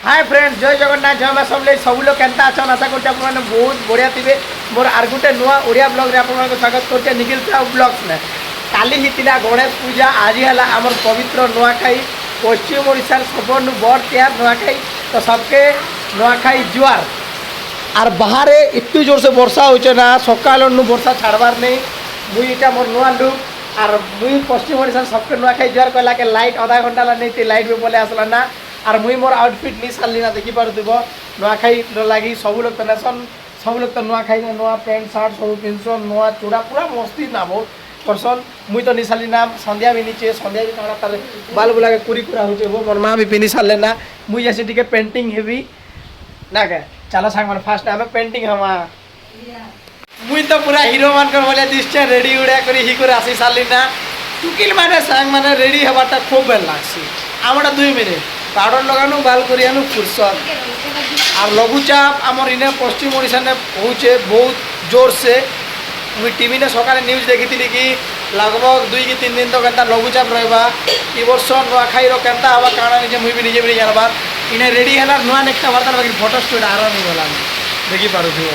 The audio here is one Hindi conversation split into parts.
हाय फ्रेंड्स जय जगन्नाथ जय माँ सब लोग केन्ता अच्छन आशा करते बहुत बढ़िया थे मोर आर गोटे नुआ ओडिया ब्लॉग रे आपन स्वागत करते निखिल साहू ब्लॉग्स ने काली ही गणेश पूजा आज है आमर पवित्र नुआखाई पश्चिम ओडिशार सबनु बड़ त्यार नुआखाई तो सबके नुआखाई जुआर आर बाहर एत जोर से वर्षा हो ना सकाल वर्षा छाड़बार नहीं मुई इटा मोर नुआ लुक आर मुई पश्चिम ओडिशार सबके नुआखाई जुआर कहला के लाइट आधा घंटा नहीं लाइट भी बोले आसला ना आर मुई मोर आउटफिट नहीं सारी ना देखी पार्थिव नुआखाई लगी सब लोग तो नेसन सब लोग तो नुआखाई नुआ पैंट सार्ट सब पिंधन नुआ चूड़ा पूरा मस्ती ना बहुत करसन मुई तो नहीं सारी ना संध्या भी नीचे संध्या भी काଣା तार बाल बुला के कुरी कुरा हो मोर माँ भी पिंधि सारे ना मुई जैसे टी पेंटिंग हेबी ना क्या चलो सांग मैंने फास्ट आम पेंटिंग हमा मुई तो पूरा हिरो मान कर बोले दिशे रेडी उड़ा कर ही कर आसी सारी ना टुकिल माने सांग माने रेडी हवाटा खूब बेल लागसी आमटा 2 मिनिट पाउडर लगानु बाल करियानु फुर्सत और लघुचाप आमर इने पश्चिम ओडिशा ने पहुँचे बहुत जोर से मुझे टीवी ने सकाले न्यूज देखी थी कि लगभग 2 कि 3 दिन तो केनता लघुचाप रहा ई वर्ष नुआखाई केनता हवा काଣା निजे मुझे भी निजे भी जानबार इने रेडी है नुआ नेक्स्ट बार बाकी फोटो स्टूड आरम नहीं गला देखी पारुथि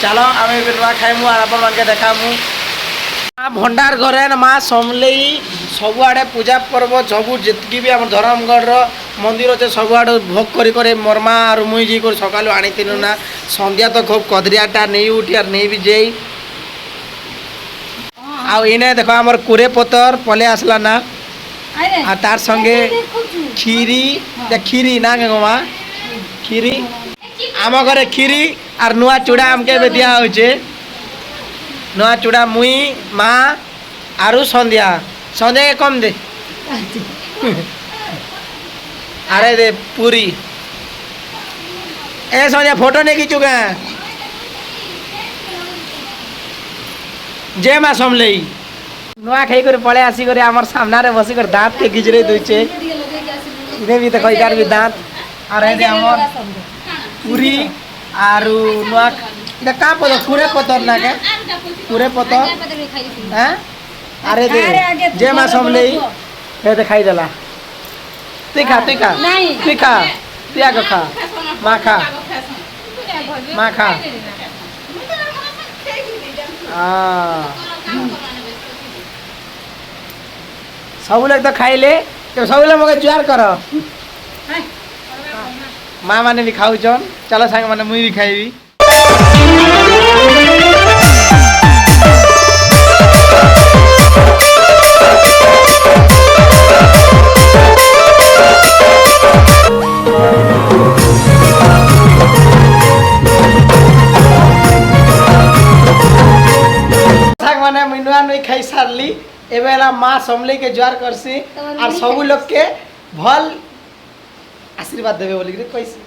चलो आम नुआखाई मु आपन मानके देखामु भंडार घरे माँ समलेई सबुआड़े पूजा पर्व सब जी भी आम धरमगढ़ मंदिर अच्छे सबुआड़े भोग कर मरमा और मुई जी कर सकालू आनी ना संध्या तो खूब कदरियाटा नहीं उठी और नहीं भी जाई आने देखो आमर कुरे पतर पले आसला ना आ तार संगे खीरी खीरी ना गमा खीरी आम घरे खीरी और नुआ चूड़ा आमके दिया होचे नुआ चूड़ा मुई माँ आरु संध्या संध्या के कम दे अरे दे पूरी ए संध्या फोटो नहीं खींचू क्या जय माँ समले नुआ खाई कर पड़े आसिक आमर सामने बसिक दाँत के गिजरे दूचे इन्हें भी देखो यार भी दाँत और आमर पूरी आरु नुआ इधर कहाँ पतर पूरे पतर ना क्या पूरे पतर हैं अरे दे जय माँ समले हे दिखाई देला तुई खा तू आगे खा माँ खा माँ खा सब लोग तो खाइले तो सब लोग मगे जुआर कर माँ माने भी खाऊ चन चलो सांग माने मुई भी खाइबी माने मिनुआ नहीं खाई सारली एबेला माँ समले के ज्वार करसी और सब लोग के भल आशीर्वाद देवे बोली रे कैसे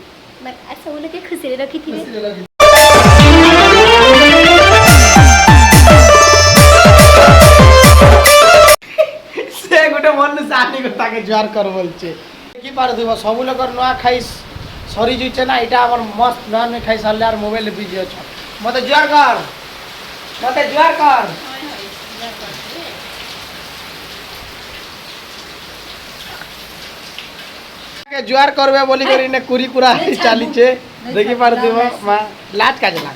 मैं सब लोग के खुशी रे रखी थी से गोटे मन सानी को ताके ज्वार कर बोलचे की पार दिबो सब लोग नुआ खाई सरी जुचे ना इटा हमर मस्त नुआ नहीं खाई सारले और मोबाइल बिजी छ मते ज्वार कर जुआर करबे बोली करी ने कुरी कुरा चाली छे देखि पारथिब मां लाज काज लाग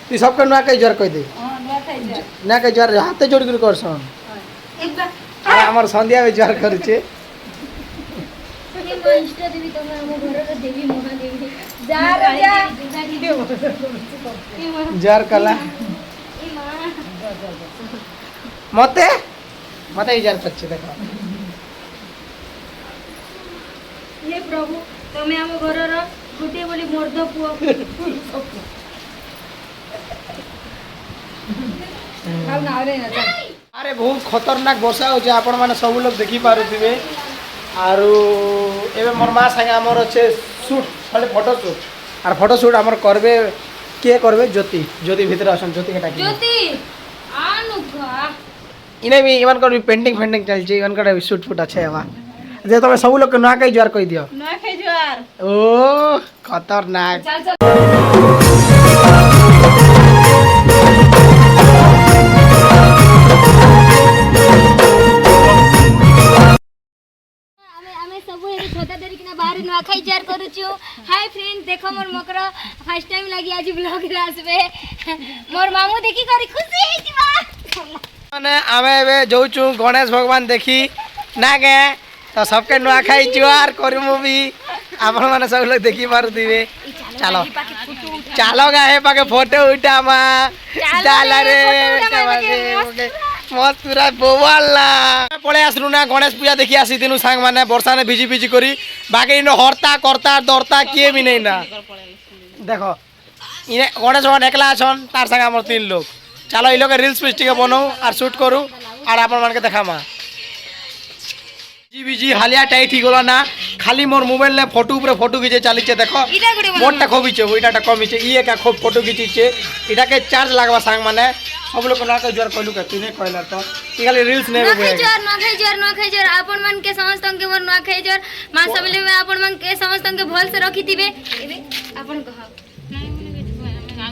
ती सब के नुआ के जुआर कह दे हां नुआ खाई जा ना के जुआर हाथे जोड़ कर करसन एक बार अरे हमर संध्या में जुआर कर छे ये मां इष्ट देवी तो हम घर रे देवी मोहा देवी जा राजा जुआर कला मते मते जुआर करछे देखो हे प्रभु तमे हम घर रो गुटे बोली मर्द पुओ अरे बहुत खतरनाक वर्षा हो आपण माने सब लोग देखि पारुथिबे आरो एबे मोर मां संगे हमर अच्छे शूट खाली फोटो शूट और फोटो शूट हमर करबे के करबे ज्योति ज्योति भीतर आसन ज्योति के टाकी ज्योति आनु का इने भी इवन कर पेंटिंग फेंटिंग चल छी इवन कर शूट फूट अच्छे हवा जे तमे सब लोग के नुआ खाई जुआर कह दियो नुआ खाई जुआर ओ खतरनाक चल चल हमें सब छोटा देरी कि ना बाहर नुआखाई जार करूछु। हाय फ्रेंड देखो मोर मकर फर्स्ट टाइम लागी आज ब्लॉग रे आसबे मोर मामू देखि करी खुशी हे जिबा माने आमे बे जोचू गणेश भगवान देखी ना के तो सबके नुआखाई जुआर करमु भी आपण माने सब लोग देखी मार दिबे। चलो चलो गाए पाके फोटो उठामा चला रे मत पूरा बोवाला पळे आसलु ना गणेश पूजा देखि आसी दिनु सांग माने वर्षा ने भिजी भिजी करी बाकी इन हरता करता दरता के भी नहीं ना देखो इने गणेश भगवान एकला आछन तार संग हमर तीन लोग। चलो इ लोग रील्स पिस्टिक बनाऊ और शूट करू और आपण मान के देखामा जी बिजी हालिया टाई ठीक होला ना खाली मोर मोबाइल ने फोटो ऊपर फोटो खींचे चलीचे देखो मोरटा खोबिचे ओइटाटा कमिचे इ एका खूब फोटो खींचिचे इटा के चार्ज लागवा सांग माने सब लोग ना के जोर कहलु के तूने कहला तो इ खाली रील्स ने ना खाई जोर आपण मन के समस्त के मोर ना खाई जोर मां सबले में आपण मन के समस्त के भल से रखी दिबे एबे आपण कह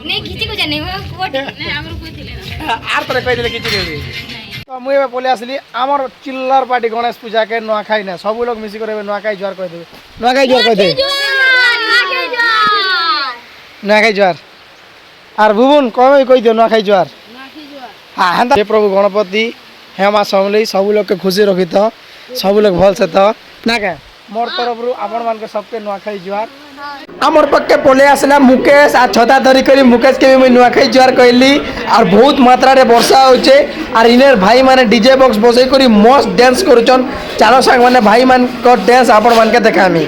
नहीं खींची को जाने हो कोट नहीं हमर कोई थिले ना आर तरे कह देले खींची देबे तो मुई एबे बोले आसली हमर चिल्लर पार्टी गणेश पूजा के नुआखाई ना सब लोग मिसी करे नुआखाई जोर कह देबे नुआखाई जोर कह दे नुआखाई जोर आर बुबुन कह दियो नुआखाई जोर हाँ हेन्ता हे प्रभु गणपति हे माँ समले सब लोग के खुशी रखी तो सब लोग भल से तो ना के मोर तरफ रु आपण मान के सबके नुआखाई जुआर आमर पक्के पोले आसला मुकेश आ छता धरी करी मुकेश के भी नुआखाई जुआर कहली और बहुत मात्रा रे वर्षा होचे और इनेर भाई माने डीजे बॉक्स बसई करी मस्त डांस करूचन। चलो संग माने भाई मान को डांस आपण मान के देखामी।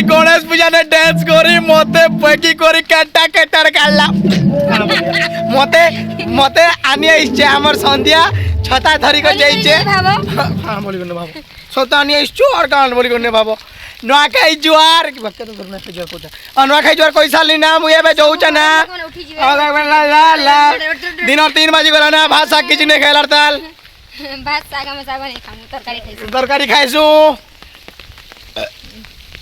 गणेश पूजा ने डांस करी मते पैकी करी काटा काटार काढला मते मते आनिया इच्छे हमर संध्या छता धरी को जाइछे हां बोली गने बाबू छता आनिया इच्छो और कान बोली गने बाबू नुआखाई जुआर की भक्के तो करना है जुआर कोटा नुआखाई जुआर कोई साल ना मुए बे जोउछ ना ला दिन और 3 बजे गला ना भात साग किछ ने खेलार ताल भात साग में साग नहीं खाऊ तरकारी खाइसु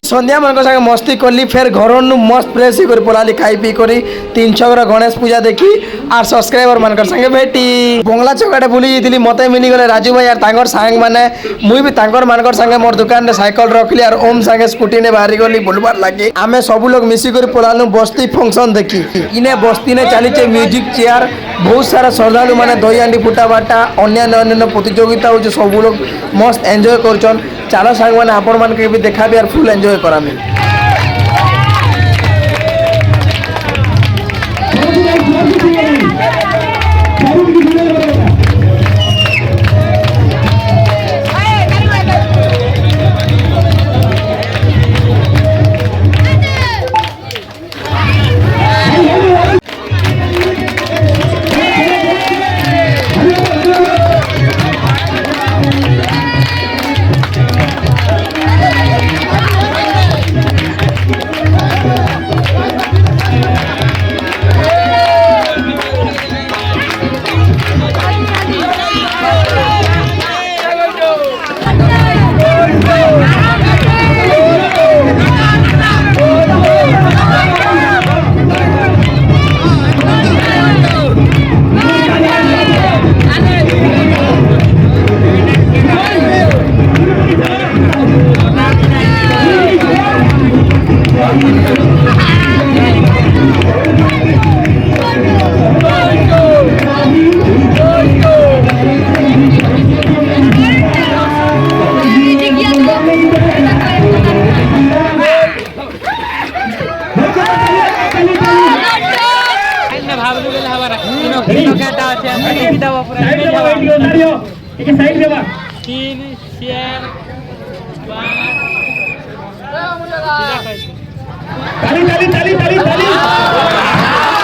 संध्या मन संगे मस्ती कली फिर घर मस्त फ्रेश कर पलाली खाई पी करी 300 गणेश पूजा देखी और सब्सक्राइबर मान संगे भेटी बंगला चौकाटे बुली जाइली मत मिली गले राजू भाई और तांगर सांग माने मुई भी तांगर मान संगे मोर दुकान रे साइकिल रखली और ओम संगे स्कूटी ने बाहरी गली बुलबार लगे आमे सब लोग मिसी कर पलानु बस्ती फंक्शन देखी इने बस्ती ने चलीचे म्यूजिक चेयर बहुत सारा श्रद्धालु माने दही हांडी फुटा बाटा अन्य प्रतियोगिता हो सब लोग मस्त एंजॉय करछन। चलो सांग माने आपण मान के भी देखा भी और फुल एंजॉय करामी। ताली ताली ताली ताली ताली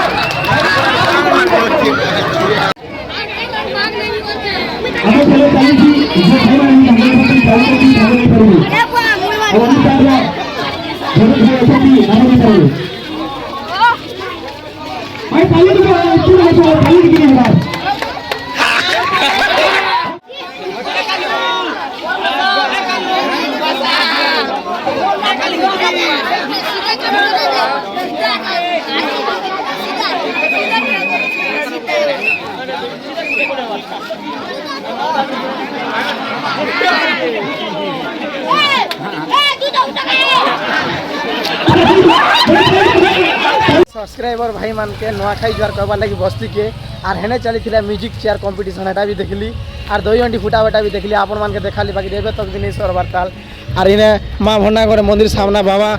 सब्सक्राइबर भाई मान के नुआखाई जुआर करवार लगी बस्ती के आर हेने चली म्यूजिक चेयर कंपटीशन एटा भी देखली आर दही हंडी फुटा बेटा भी देखली आपण मान के देखा बाकी एबे तक भी नहीं सरबार ताल आर इने माँ भंडा करे मंदिर सामना बाबा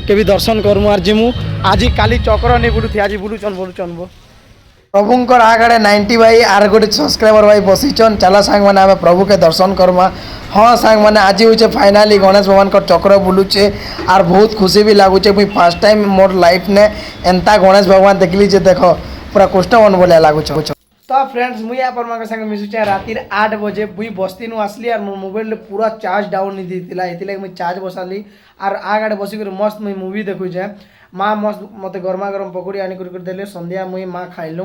के भी दर्शन करमु आर जिमु आज काली चक्र नहीं बुलुथि आज बुलुचन बो प्रभुंकर आगड़े 90 भाई आर गोटे सब्सक्राइबर भाई बसीचन चला सांग मैंने आम प्रभु के दर्शन करमा हाँ सांग मैंने आज हूँ फाइनाली गणेश भगवान का चक्र बुलूचे आर बहुत खुशी भी लगुचे मुई फर्स्ट टाइम मोर लाइफ ने एंता गणेश भगवान देखली जे देख पूरा कृष्ण बोलिया लगुच तो फ्रेंड्स मुई आपण मान संगे मिसुचे रातिर 8 बजे मुई बस्ती नु आसली और मोर मोबाइल पूरा चार्ज डाउन नहीं दीतिला एतिले मुई चार्ज बसाली और आगड़े बसी कर मस्त मुई मूवी देखुचे माँ मस्त मत गरमा गरम पकड़ी आनी कर देले संध्या मुई माँ खाइलु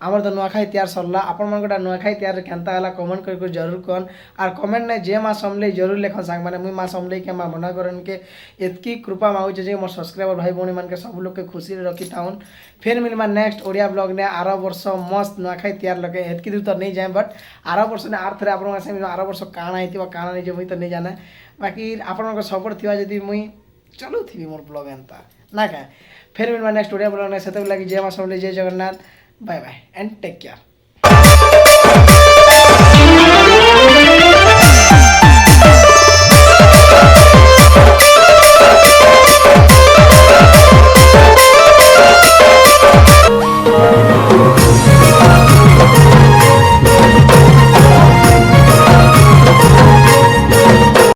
आमर तो नुआखाई तैयार सरला आपण मान गोटा नुआखाई तैयार केनता हला कमेंट कर जरूर कन और कमेंट ने जे माँ समले जरूर लेखन सांग माने मुई माँ समले के माँ मना करन के एतकी कृपा मागुचे जे मोर सब्सक्राइबर भाई भौणी मान के सब लोग के खुशी रखी थाउन फिर मिलमा नेक्स्ट ओडिया ब्लॉग ने आर वर्ष मस्त नुआखाई तैयार लगे एतकी दूर तो नहीं जाए बट आर वर्ष ने आर थरे आपण संगे आर वर्ष काना आइतिबा काना नहीं जे मुई तो नहीं जाने बाकी आपण मान सपोर्ट थिवा जदी मुई चलो थी मोर ब्लॉग एंता ना क्या फिर मिलमा नेक्स्ट ओडिया ब्लॉग ने सेते लगी जय मां समले जय Jagannath bye bye and take care.